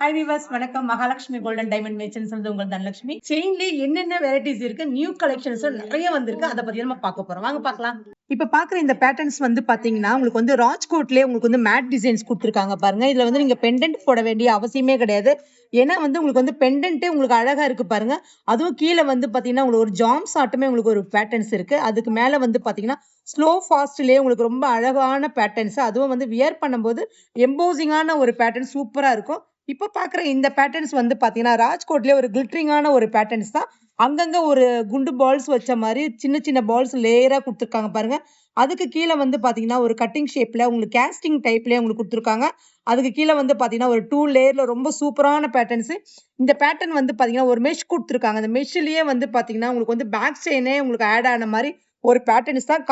Hi viewers, வணக்கம். Mahalakshmi golden diamond மேச்சன்ஸ் வந்து உங்கள் தனலட்சுமி. செயின்லயே என்னென்ன வெரைட்டிஸ் இருக்கு, நியூ கலெக்ஷன்ஸ் நிறைய வந்திருக்கு. அதை பத்தி நம்ம பார்க்க போறோம். வாங்க பார்க்கலாம். இப்ப பாக்குற இந்த பேட்டர்ன்ஸ் வந்து பாத்தீங்கன்னா உங்களுக்கு வந்து ராஜ்கோட்லயே உங்களுக்கு வந்து மேட் டிசைன்ஸ் கொடுத்துருக்காங்க பாருங்க. இதுல வந்து நீங்க பெண்டன்ட் போட வேண்டிய அவசியமே கிடையாது. ஏன்னா வந்து உங்களுக்கு வந்து பெண்டன்ட்டே உங்களுக்கு அழகா இருக்கு பாருங்க. அதுவும் கீழே வந்து பாத்தீங்கன்னா உங்களுக்கு ஒரு ஜாம்ஸ் ஆட்டமே உங்களுக்கு ஒரு பேட்டர்ன்ஸ் இருக்கு. அதுக்கு மேல வந்து பாத்தீங்கன்னா ஸ்லோ ஃபாஸ்ட்லயே உங்களுக்கு ரொம்ப அழகான பேட்டர்ன்ஸ், அதுவும் வந்து வியர் பண்ணும்போது எம்போசிங்கான ஒரு பேட்டர்ன் சூப்பரா இருக்கும். இப்ப பாக்குற இந்த பேட்டர்ன்ஸ் வந்து பாத்தீங்கன்னா ராஜ்கோட்லயே ஒரு கிளிட்டரிங்கான ஒரு பேட்டர்ன்ஸ் தான். அங்கங்க ஒரு குண்டு பால்ஸ் வச்ச மாதிரி சின்ன சின்ன பால்ஸ் லேயரா கொடுத்துருக்காங்க பாருங்க. அதுக்கு கீழே வந்து பாத்தீங்கன்னா ஒரு கட்டிங் ஷேப்ல உங்களுக்கு கேஸ்டிங் டைப்லயே உங்களுக்கு கொடுத்துருக்காங்க. அதுக்கு கீழே வந்து பாத்தீங்கன்னா ஒரு 2 லேயர்ல ரொம்ப சூப்பரான பேட்டர்ன்ஸ். இந்த பேட்டர்ன் வந்து பாத்தீங்கன்னா ஒரு மெஷ் கொடுத்துருக்காங்க. அந்த மெஷ்லயே வந்து பாத்தீங்கன்னா உங்களுக்கு வந்து பேக் செயினே உங்களுக்கு ஆட் ஆன மாதிரி ஒரு பேட்டர்ன்ஸ் தான்.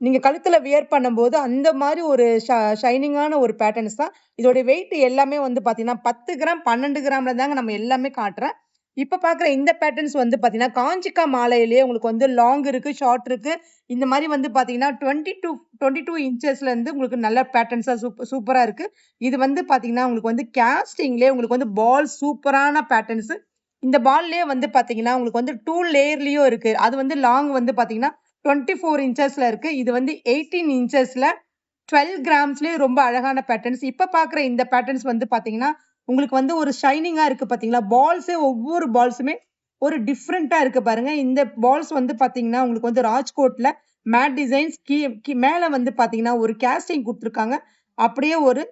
நீங்க கழுத்துல வியர் பண்ணும்போது அந்த மாதிரி ஒரு ஷைனிங்கான ஒரு பேட்டர்ன்ஸ் தான். இதோட வெயிட் எல்லாமே வந்து பாத்தீங்கன்னா 10 கிராம் 12 கிராம்ல தாங்க நம்ம எல்லாமே காட்டுறேன். இப்ப பாக்குற இந்த பேட்டர்ன்ஸ் வந்து பாத்தீங்கன்னா காஞ்சிக்கா மாலையிலேயே உங்களுக்கு வந்து லாங் இருக்கு, ஷார்ட் இருக்கு. இந்த மாதிரி வந்து பாத்தீங்கன்னா 22 இன்ச்சஸ்ல இருந்து உங்களுக்கு நல்ல பேட்டர்ன்ஸா சூப்பரா இருக்கு. இது வந்து பாத்தீங்கன்னா உங்களுக்கு வந்து கேஸ்டிங்லயே உங்களுக்கு வந்து பால் சூப்பரான பேட்டர்ன்ஸ். இந்த பால்லயே வந்து பாத்தீங்கன்னா உங்களுக்கு வந்து 2 லேயர்லயும் இருக்கு. அது வந்து லாங் வந்து பாத்தீங்கன்னா 24 இன்ச்சஸ்ல இருக்கு. இது வந்து 18 இன்ச்சஸ்ல 12 கிராம்ஸ்லயே ரொம்ப அழகான பேட்டர்ன்ஸ். இப்ப பாக்குற இந்த பேட்டர்ன்ஸ் வந்து பாத்தீங்கன்னா உங்களுக்கு வந்து ஒரு ஷைனிங்கா இருக்கு பாத்தீங்களா? பால்ஸே ஒவ்வொரு பால்ஸுமே ஒரு டிஃப்ரெண்டா இருக்கு பாருங்க. இந்த பால்ஸ் வந்து பாத்தீங்கன்னா உங்களுக்கு வந்து ராஜ்கோட்ல மேட் டிசைன்ஸ் மேல வந்து பாத்தீங்கன்னா ஒரு கேஸ்டிங் கொடுத்துருக்காங்க. அப்படியே ஒரு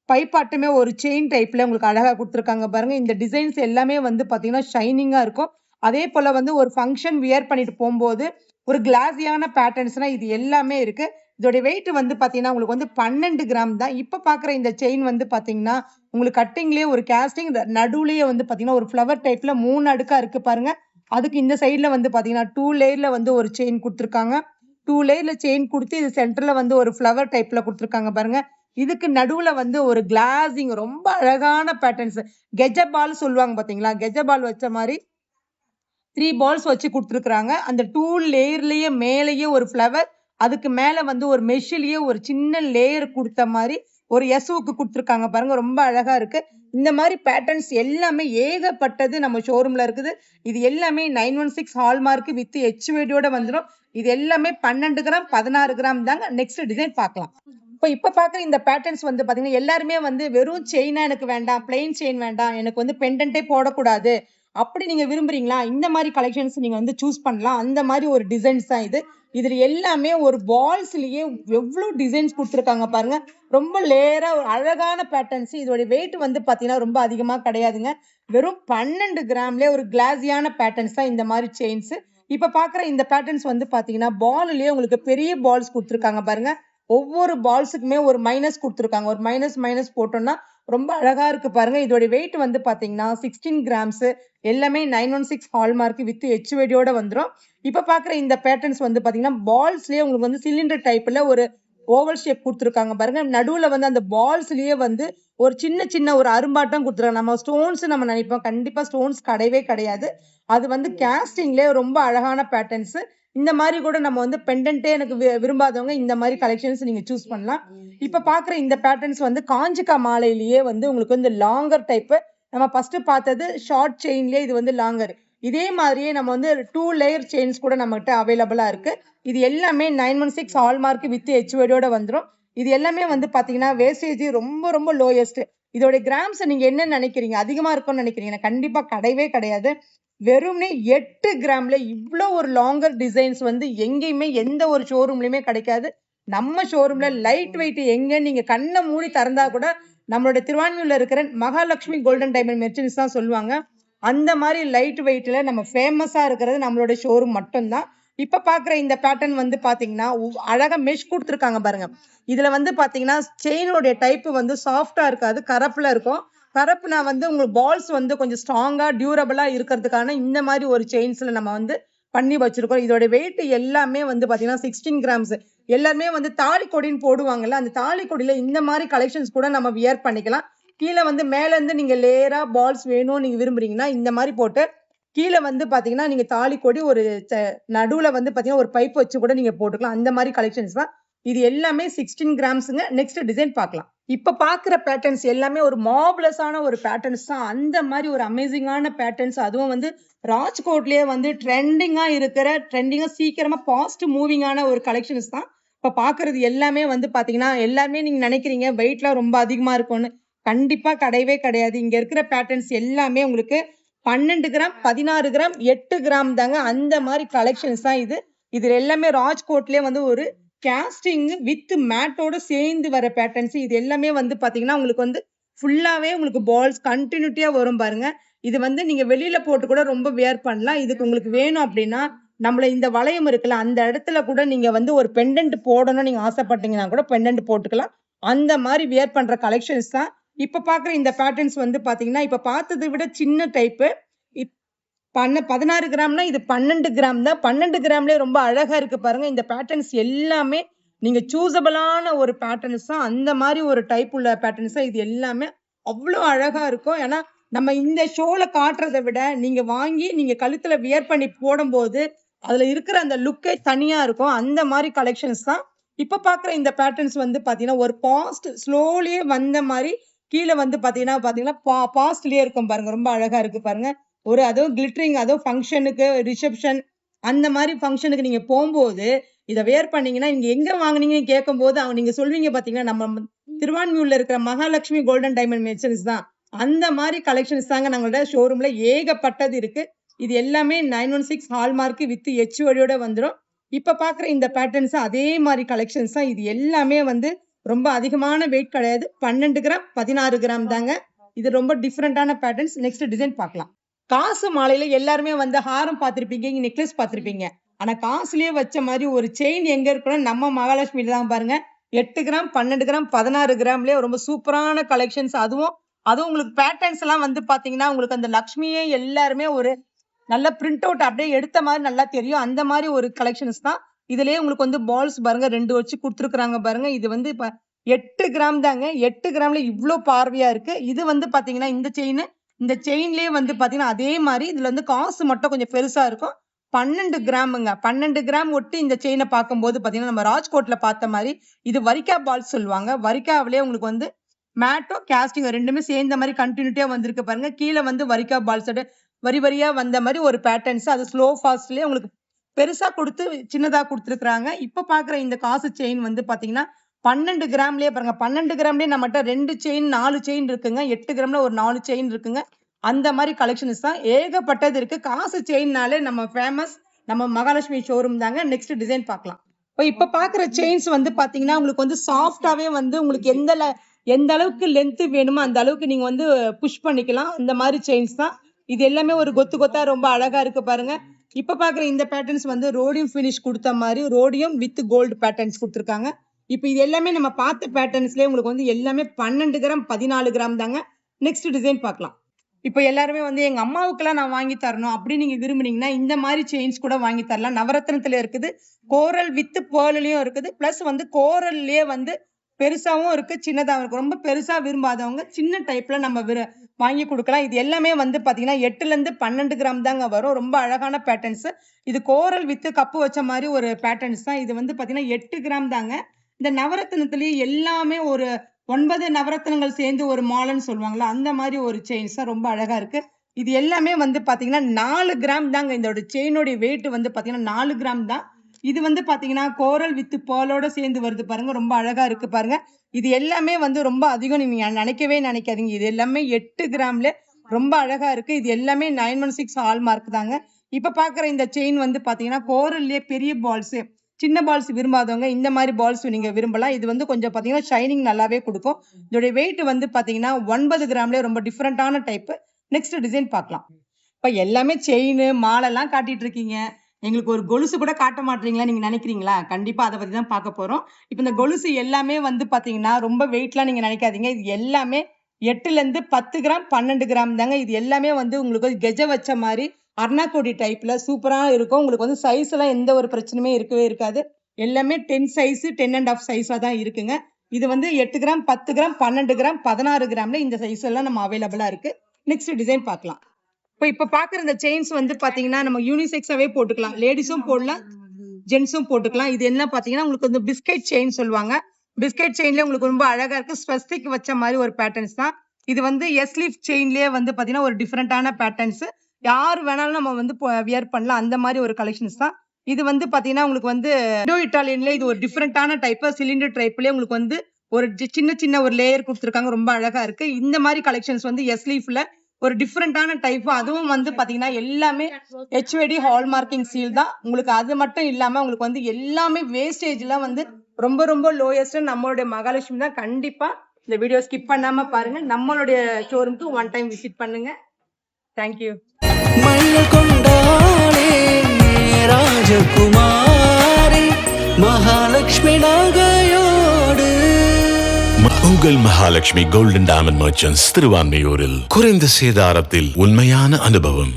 பைப்பாட்டமே ஒரு செயின் டைப்ல உங்களுக்கு அழகா கொடுத்துருக்காங்க பாருங்க. இந்த டிசைன்ஸ் எல்லாமே வந்து பாத்தீங்கன்னா ஷைனிங்கா இருக்கும். அதே போல வந்து ஒரு ஃபங்க்ஷன் வியர் பண்ணிட்டு போகும்போது ஒரு கிளாஸியான பேட்டர்ன்ஸ்னா இது எல்லாமே இருக்கு. இதோட வெயிட் வந்து பாத்தீங்கன்னா உங்களுக்கு வந்து 12 கிராம் தான். இப்ப பாக்குற இந்த செயின் வந்து பாத்தீங்கன்னா உங்களுக்கு கட்டிங்லயே ஒரு கேஸ்டிங் நடுவுலயே வந்து பாத்தீங்கன்னா ஒரு ஃப்ளவர் டைப்ல 3 அடுக்கா இருக்கு பாருங்க. அதுக்கு இந்த சைடுல வந்து பாத்தீங்கன்னா 2 லேயர்ல வந்து ஒரு செயின் கொடுத்துருக்காங்க. 2 லேயர்ல செயின் கொடுத்து இது சென்டர்ல வந்து ஒரு ஃப்ளவர் டைப்ல கொடுத்துருக்காங்க பாருங்க. இதுக்கு நடுவுல வந்து ஒரு கிளாசிங் ரொம்ப அழகான பேட்டர்ன்ஸ். கெஜபால் சொல்லுவாங்க பாத்தீங்களா? கெஜபால் வச்ச மாதிரி 3 பால்ஸ் வச்சு குடுத்துருக்காங்க. அந்த 2 லேயர்லயே மேலேயே ஒரு ஃப்ளவர், அதுக்கு மேல வந்து ஒரு மெஷ்லயே ஒரு சின்ன லேயர் குடுத்த மாரி ஒரு எஸ்ஓக்கு குடுத்துருக்காங்க பாருங்க. ரொம்ப அழகா இருக்கு. இந்த மாரி பேட்டர்ன்ஸ் எல்லாமே ஏகப்பட்டது நம்ம ஷோரூம்ல இருக்குது. இது எல்லாமே 916 ஹால்மார்க் வித் HUID வந்துரும். இது எல்லாமே 12 கிராம் 16 கிராம் தாங்க. நெக்ஸ்ட் டிசைன் பார்க்கலாம். இப்ப பாக்குற இந்த பேட்டர்ன்ஸ் வந்து பாத்தீங்கன்னா எல்லாருமே வந்து வெறும் செயினா எனக்கு வேண்டாம், பிளெயின் செயின் வேண்டாம், எனக்கு வந்து பெண்டன்ட்டே போடக்கூடாது அப்படி நீங்க விரும்புறீங்களா? இந்த மாதிரி கலெக்ஷன்ஸ் நீங்க வந்து சூஸ் பண்ணலாம். அந்த மாதிரி ஒரு டிசைன்ஸ் தான் இது. இதுல எல்லாமே ஒரு பால்ஸ்லயே எவ்வளவு டிசைன்ஸ் கொடுத்துருக்காங்க பாருங்க. ரொம்ப லேயரா ஒரு அழகான பேட்டர்ன்ஸ். இதோட வெயிட் வந்து பாத்தீங்கன்னா ரொம்ப அதிகமா கிடையாதுங்க. வெறும் 12 கிராம்லயே ஒரு கிளாஸியான பேட்டர்ன்ஸ் தான் இந்த மாதிரி செயின்ஸ். இப்ப பாக்குற இந்த பேட்டர்ன்ஸ் வந்து பாத்தீங்கன்னா பால்லயே உங்களுக்கு பெரிய பால்ஸ் கொடுத்துருக்காங்க பாருங்க. ஒவ்வொரு பால்ஸுக்குமே ஒரு மைனஸ் கொடுத்துருக்காங்க. ஒரு மைனஸ் மைனஸ் போட்டோம்னா ரொம்ப அழகா இருக்கு பாருங்க. இதோட வெயிட் வந்து பாத்தீங்கன்னா 16 கிராம்ஸ். எல்லாமே 916 ஹால்மார்க் வித் HUID வந்துரும். இப்ப பாக்குற இந்த பேட்டர்ன்ஸ் வந்து பாத்தீங்கன்னா பால்ஸ்லயே உங்களுக்கு வந்து சிலிண்டர் டைப்ல ஒரு ஓவல் ஷேப் கொடுத்துருக்காங்க பாருங்க. நடுவுல வந்து அந்த பால்ஸ்லயே வந்து ஒரு சின்ன சின்ன ஒரு அரும்பாட்டம் கொடுத்துருக்காங்க. நம்ம ஸ்டோன்ஸ் நம்ம நினைப்போம், கண்டிப்பா ஸ்டோன்ஸ் கிடையவே கிடையாது. அது வந்து கேஸ்டிங்லயே ரொம்ப அழகான பேட்டர்ன்ஸ். இந்த மாதிரி கூட நம்ம வந்து பெண்டன்ட்டே எனக்கு விரும்பாதவங்க இந்த மாதிரி கலெக்ஷன்ஸ் நீங்க சூஸ் பண்ணலாம். இப்ப பாக்குற இந்த பேட்டர்ன்ஸ் வந்து காஞ்சிக்கா மாலையிலேயே வந்து உங்களுக்கு வந்து லாங்கர் டைப். நம்ம ஃபர்ஸ்ட் பார்த்தது ஷார்ட் செயின்லயே இது வந்து லாங்கர். இதே மாதிரியே நம்ம வந்து 2 லேயர் செயின்ஸ் கூட நம்மகிட்ட அவைலபிளா இருக்கு. இது எல்லாமே 916 ஹால்மார்க் வித் HUID வந்துரும். இது எல்லாமே வந்து பாத்தீங்கன்னா வேஸ்டேஜ் ரொம்ப ரொம்ப லோயஸ்ட். இதோட கிராம்ஸ் நீங்க என்ன நினைக்கிறீங்க? அதிகமா இருக்கும்னு நினைக்கிறீங்க? கண்டிப்பா கிடையவே கிடையாது. வெறும்னே 8 கிராம்ல இவ்ளோ ஒரு லாங்கர் டிசைன்ஸ் வந்து எங்கேயுமே எந்த ஒரு ஷோரூம்லயுமே கிடைக்காது. நம்ம ஷோரூம்ல லைட் வெயிட் எங்க நீங்க கண்ணை மூடி திறந்தா கூட நம்மளோட திருவான்மியூர்ல இருக்கிற மகாலட்சுமி கோல்டன் டைமண்ட் மெர்ச்சன்ட்ஸ் தான் சொல்லுவாங்க. அந்த மாதிரி லைட் வெயிட்ல நம்ம ஃபேமஸா இருக்கிறது நம்மளோட ஷோரூம் மட்டும்தான். இப்ப பாக்குற இந்த பேட்டர்ன் வந்து பாத்தீங்கன்னா அழகா மெஷ் கொடுத்துருக்காங்க பாருங்க. இதுல வந்து பாத்தீங்கன்னா செயினோட டைப் வந்து சாஃப்டா இருக்காது, கரப்புல இருக்கும். கரப்புனா வந்து உங்களுக்கு பால்ஸ் வந்து கொஞ்சம் ஸ்ட்ராங்கா டியூரபிளா இருக்கிறதுக்கான இந்த மாதிரி ஒரு செயின்ஸ்ல நம்ம வந்து பண்ணி வச்சிருக்கோம். இதோட வெயிட் எல்லாமே வந்து பாத்தீங்கன்னா 16 கிராம்ஸ். எல்லாருமே வந்து தாலி கொடின்னு போடுவாங்கல்ல, அந்த தாலி கொடியில இந்த மாதிரி கலெக்ஷன்ஸ் கூட நம்ம வியர் பண்ணிக்கலாம். கீழே வந்து மேல இருந்து நீங்க லேயரா பால்ஸ் வேணும் நீங்க விரும்புறீங்கன்னா இந்த மாதிரி போட்டு கீழே வந்து பாத்தீங்கன்னா நீங்க தாலி கொடி ஒரு நடுவுல வந்து பாத்தீங்கன்னா ஒரு பைப் வச்சு கூட நீங்க போட்டுக்கலாம். அந்த மாதிரி கலெக்ஷன்ஸ் தான். இது எல்லாமே 16 கிராம்ஸ்ங்க. நெக்ஸ்ட் டிசைன் பார்க்கலாம். இப்ப பாக்குற பேட்டர்ன்ஸ் எல்லாமே ஒரு மார்வலஸான ஒரு பேட்டர்ன்ஸ் தான். அந்த மாதிரி ஒரு அமேசிங்கான பேட்டர்ன்ஸ். அதுவும் வந்து ராஜ்கோட்லயே வந்து ட்ரெண்டிங்கா சீக்கிரமா ஃபாஸ்ட் மூவிங்கான ஒரு கலெக்ஷன்ஸ் தான். இப்ப பாக்குறது எல்லாமே வந்து பாத்தீங்கன்னா, எல்லாமே நீங்க நினைக்கிறீங்க வெயிட்லாம் ரொம்ப அதிகமா இருக்கும்னு. கண்டிப்பா கிடையவே கிடையாது. இங்க இருக்கிற பேட்டர்ன்ஸ் எல்லாமே உங்களுக்கு 12 கிராம், 16 கிராம், 8 கிராம் தாங்க. அந்த மாதிரி கலெக்ஷன்ஸ் தான் இது. இதுல எல்லாமே ராஜ்கோட்லயே வந்து ஒரு கேஸ்டிங் வித் மேட்டோட சேர்ந்து வர பேட்டர்ன்ஸ். இது எல்லாமே வந்து பாத்தீங்கன்னா உங்களுக்கு வந்து ஃபுல்லாவே உங்களுக்கு பால்ஸ் கண்டினியூட்டியா வரும் பாருங்க. இது வந்து நீங்க வெளியில போட்டு கூட ரொம்ப வியர் பண்ணலாம். இதுக்கு உங்களுக்கு வேணும் அப்படின்னா நம்மள இந்த வளையம் இருக்குல்ல அந்த இடத்துல கூட நீங்க வந்து ஒரு பெண்டன்ட் போடணும் நீங்க ஆசைப்பட்டீங்கன்னா கூட பெண்டன்ட் போட்டுக்கலாம். அந்த மாதிரி வியர் பண்ற கலெக்ஷன்ஸ் தான். இப்ப பாக்குற இந்த பேட்டர்ன்ஸ் வந்து பாத்தீங்கன்னா இப்ப பார்த்ததை விட சின்ன டைப்பு. 16 கிராம்னா இது 12 கிராம் தான். 12 கிராம்லயே ரொம்ப அழகா இருக்கு பாருங்க. இந்த பேட்டர்ன்ஸ் எல்லாமே நீங்க சூஸபிளான ஒரு பேட்டர்ன்ஸ் தான். அந்த மாதிரி ஒரு டைப் உள்ள பேட்டர்ன்ஸ் தான் இது எல்லாமே. அவ்வளோ அழகா இருக்கும். ஏன்னா நம்ம இந்த ஷோல காட்டுறதை விட நீங்க வாங்கி நீங்க கழுத்துல வியர் பண்ணி போடும்போது அதுல இருக்கிற அந்த லுக்கே தனியா இருக்கும். அந்த மாதிரி கலெக்ஷன்ஸ் தான். இப்ப பாக்குற இந்த பேட்டர்ன்ஸ் வந்து பாத்தீங்கன்னா ஒரு பாஸ்ட் ஸ்லோலியே வந்த மாதிரி கீழே வந்து பாத்தீங்கன்னா பாஸ்ட்லயே இருக்கும் பாருங்க. ரொம்ப அழகா இருக்கு பாருங்க. அதுவும் கிளிட்டரிங், அதுவும் ஃபங்க்ஷனுக்கு, ரிசப்ஷன் அந்த மாதிரி ஃபங்க்ஷனுக்கு நீங்க போகும்போது இதை வேர் பண்ணீங்கன்னா நீங்க எங்க வாங்குனீங்கன்னு கேட்கும்போது நீங்க சொல்வீங்க பாத்தீங்கன்னா நம்ம திருவான்மியூர்ல இருக்கிற மகாலட்சுமி கோல்டன் டைமண்ட் மெர்ச்சன்ட்ஸ் தான். அந்த மாதிரி கலெக்ஷன்ஸ் தாங்க நம்மளோட ஷோரூம்ல ஏகப்பட்டது இருக்கு. இது எல்லாமே 916 ஹால்மார்க் வித் HOD வந்துடும். இப்ப பாக்குற இந்த பேட்டர்ன்ஸ் அதே மாதிரி கலெக்ஷன்ஸ் தான். இது எல்லாமே வந்து ரொம்ப அதிகமான வெயிட் கிடையாது. 12 கிராம் 16 கிராம் தாங்க. இது ரொம்ப டிஃப்ரெண்டான பேட்டர்ன்ஸ். நெக்ஸ்ட் டிசைன் பார்க்கலாம். காசு மாலையில எல்லாருமே வந்து ஹாரம் பார்த்திருப்பீங்க, நெக்லஸ் பார்த்திருப்பீங்க. ஆனா காசுலயே வச்ச மாதிரி ஒரு செயின் எங்க இருக்குன்னா நம்ம மகாலட்சுமியில தான் பாருங்க. 8 கிராம் 12 கிராம் 16 கிராம்லயே ரொம்ப சூப்பரான கலெக்ஷன்ஸ். அதுவும் உங்களுக்கு பேட்டர்ன்ஸ் எல்லாம் வந்து பாத்தீங்கன்னா உங்களுக்கு அந்த லக்ஷ்மியே எல்லாருமே ஒரு நல்ல பிரிண்ட் அவுட் அப்படியே எடுத்த மாதிரி நல்லா தெரியும். அந்த மாதிரி ஒரு கலெக்ஷன்ஸ் தான். இதுலயே உங்களுக்கு வந்து பால்ஸ் பாருங்க 2 வச்சு கொடுத்துருக்காங்க பாருங்க. இது வந்து இப்ப 8 கிராம் தாங்க. 8 கிராம்ல இவ்ளோ பார்வையா இருக்கு. இது வந்து பாத்தீங்கன்னா இந்த செயின்லயே வந்து பாத்தீங்கன்னா அதே மாதிரி இதுல வந்து காசு மட்டும் கொஞ்சம் பெருசா இருக்கும். 12 கிராமுங்க. 12 கிராம் ஒட்டி இந்த செயினை பார்க்கும்போது பாத்தீங்கன்னா நம்ம ராஜ்கோட்ல பார்த்த மாதிரி இது வரிக்கா பால்ஸ் சொல்லுவாங்க. வரிக்காவிலேயே உங்களுக்கு வந்து மேட்டோ கேஸ்டிங் ரெண்டுமே சேர்ந்த மாதிரி கண்டினியூட்டியா வந்திருக்கு பாருங்க. கீழே வந்து வரிக்கா பால்ஸோட வரி வரியா வந்த மாதிரி ஒரு பேட்டர்ன்ஸ். அது ஸ்லோ ஃபாஸ்ட்லயே உங்களுக்கு பெருசா கொடுத்து சின்னதா கொடுத்துருக்காங்க. இப்ப பாக்குற இந்த காசு செயின் வந்து பாத்தீங்கன்னா 12 கிராம்லயே பாருங்க. 12 கிராம்லயே நம்மகிட்ட 2 செயின் 4 செயின் இருக்குங்க. 8 கிராம்ல ஒரு 4 செயின் இருக்குங்க. அந்த மாதிரி கலெக்ஷன்ஸ் தான் ஏகப்பட்டது இருக்கு. காசு செயின்னாலே நம்ம ஃபேமஸ் நம்ம மகாலட்சுமி ஷோரூம் தாங்க. நெக்ஸ்ட் டிசைன் பார்க்கலாம். இப்ப பாக்குற செயின்ஸ் வந்து பாத்தீங்கன்னா உங்களுக்கு வந்து சாஃப்டாவே வந்து உங்களுக்கு எந்த அளவுக்கு லென்த் வேணுமோ அந்த அளவுக்கு நீங்க வந்து புஷ் பண்ணிக்கலாம். அந்த மாதிரி செயின்ஸ் தான். இது எல்லாமே ஒரு கொத்தா ரொம்ப அழகா இருக்கு பாருங்க. இப்ப பாக்குற இந்த பேட்டர்ன்ஸ் வந்து ரோடியம் பினிஷ் கொடுத்த மாதிரி ரோடியம் வித் கோல்டு பேட்டர்ன்ஸ் கொடுத்துருக்காங்க. இப்ப இது எல்லாமே நம்ம பார்த்த பேட்டர்ன்ஸ்லயே உங்களுக்கு வந்து எல்லாமே 12 கிராம் 14 கிராம் தாங்க. நெக்ஸ்ட் டிசைன் பார்க்கலாம். இப்ப எல்லாருமே வந்து எங்க அம்மாவுக்கெல்லாம் நான் வாங்கி தரணும் அப்படி நீங்க விரும்புனீங்கன்னா இந்த மாதிரி செயின்ஸ் கூட வாங்கி தரலாம். நவரத்னத்துல இருக்குது, கோரல் வித் பேர்லயும் இருக்குது, பிளஸ் வந்து கோரல்லயே வந்து பெருசாவும் இருக்கு, சின்னதாவும் இருக்கு. ரொம்ப பெருசா விரும்பாதவங்க சின்ன டைப்ல நம்ம வாங்கி கொடுக்கலாம். இது எல்லாமே வந்து பாத்தீங்கன்னா 8ல இருந்து 12 கிராம் தாங்க வரும். ரொம்ப அழகான பேட்டர்ன்ஸ். இது கோரல் வித் கப்பு வச்ச மாதிரி ஒரு பேட்டர்ன்ஸ் தான். இது வந்து பாத்தீங்கன்னா 8 கிராம் தாங்க. இந்த நவரத்னத்திலேயே எல்லாமே ஒரு 9 நவரத்னங்கள் சேர்ந்து ஒரு மாலைன்னு சொல்லுவாங்களா அந்த மாதிரி ஒரு செயின்ஸ் தான். ரொம்ப அழகா இருக்கு. இது எல்லாமே வந்து பாத்தீங்கன்னா 4 கிராம் தாங்க. இதோட செயினோட வெயிட் வந்து பாத்தீங்கன்னா 4 கிராம் தான். இது வந்து பாத்தீங்கன்னா கோரல் வித் பேர்லோட சேர்ந்து வருது பாருங்க. ரொம்ப அழகா இருக்கு பாருங்க. இது எல்லாமே வந்து ரொம்ப அதிகம் நீங்க நினைக்காதீங்க. இது எல்லாமே 8 கிராம்ல ரொம்ப அழகா இருக்கு. இது எல்லாமே 916 ஹால்மார்க் தாங்க. இப்ப பாக்குற இந்த செயின் வந்து பாத்தீங்கன்னா கோரல்லயே பெரிய பால்ஸ், சின்ன பால்ஸ் விரும்பாதவங்க இந்த மாதிரி பால்ஸ் நீங்க விரும்பலாம். இது வந்து கொஞ்சம் பாத்தீங்கன்னா ஷைனிங் நல்லாவே கொடுக்கும். இதோட வெயிட் வந்து பாத்தீங்கன்னா 9 கிராம்ல ரொம்ப டிஃபரெண்டான டைப். நெக்ஸ்ட் டிசைன் பார்க்கலாம். இப்ப எல்லாமே செயின் மாலை எல்லாம் காட்டிட்டு இருக்கீங்க. எங்களுக்கு ஒரு கொலுசு கூட காட்ட மாட்டீங்களா நீங்க நினைக்கிறீங்களா? கண்டிப்பா அதை பத்தி தான் பார்க்க போறோம். இப்ப இந்த கொலுசு எல்லாமே வந்து பாத்தீங்கன்னா ரொம்ப வெயிட்லாம் நீங்க நினைக்காதீங்க. இது எல்லாமே 8ல இருந்து 10 கிராம் 12 கிராம் தாங்க. இது எல்லாமே வந்து உங்களுக்கு கெஜ வச்ச மாதிரி அர்ணாக்கோடி டைப்ல சூப்பரா இருக்கும். உங்களுக்கு வந்து சைஸ் எல்லாம் எந்த ஒரு பிரச்சனையுமே இருக்கவே இருக்காது. எல்லாமே 10 சைஸ் 10.5 சைஸா தான் இருக்குங்க. இது வந்து 8 கிராம் 10 கிராம் 12 கிராம் 16 கிராம்ல இந்த சைஸ் எல்லாம் நம்ம அவைலபிளா இருக்கு. நெக்ஸ்ட் டிசைன் பார்க்கலாம். இப்ப பாக்குற இந்த செயின்ஸ் வந்து பாத்தீங்கன்னா நம்ம யூனிசெக்ஸாவே போட்டுக்கலாம். லேடிஸும் போடலாம், ஜென்ஸும் போட்டுக்கலாம். இது என்ன பாத்தீங்கன்னா உங்களுக்கு வந்து பிஸ்கெட் செயின் சொல்லுவாங்க. பிஸ்கெட் செயின்ல உங்களுக்கு ரொம்ப அழகா இருக்கு. ஸ்வஸ்திக் வச்ச மாதிரி ஒரு பேட்டர்ன்ஸ் தான். இது வந்து எஸ் லீஃப் செயின்லயே வந்து பாத்தீங்கன்னா ஒரு டிஃபரெண்டான பேட்டர்ன்ஸ். யார் வேணாலும் நம்ம வந்து வியர் பண்ணலாம். அந்த மாதிரி ஒரு கலெக்ஷன்ஸ் தான். இது வந்து பாத்தீங்கன்னா உங்களுக்கு வந்து இண்டோ இட்டாலியன்ல இது ஒரு டிஃபரெண்டான டைப் சிலிண்டர் டைப்லயே உங்களுக்கு வந்து ஒரு சின்ன சின்ன ஒரு லேயர் கொடுத்துருக்காங்க. ரொம்ப அழகா இருக்கு. இந்த மாதிரி கலெக்ஷன்ஸ் வந்து எஸ் லீஃப்ல ஒரு டிஃபரெண்டான டைப். அதுவும் வந்து பாத்தீங்கன்னா எல்லாமே HVD ஹால்மார்க்கிங் சீல் தான். உங்களுக்கு அது மட்டும் இல்லாம உங்களுக்கு வந்து எல்லாமே வேஸ்டேஜ்ல வந்து ரொம்ப ரொம்ப லோயஸ்ட். நம்மளுடைய மகாலட்சுமி தான். கண்டிப்பா இந்த வீடியோ ஸ்கிப் பண்ணாம பாருங்க. நம்மளுடைய ஷோரூம்க்கு ஒன் டைம் விசிட் பண்ணுங்க. தேங்க்யூ. ராஜகுமாரி மகாலட்சுமி நகையோடு உங்கள் மகாலட்சுமி கோல்டன் டைமண்ட் மர்ச்சன்ட்ஸ் திருவான்மையூரில் குறைந்த சேதாரத்தில் உண்மையான அனுபவம்.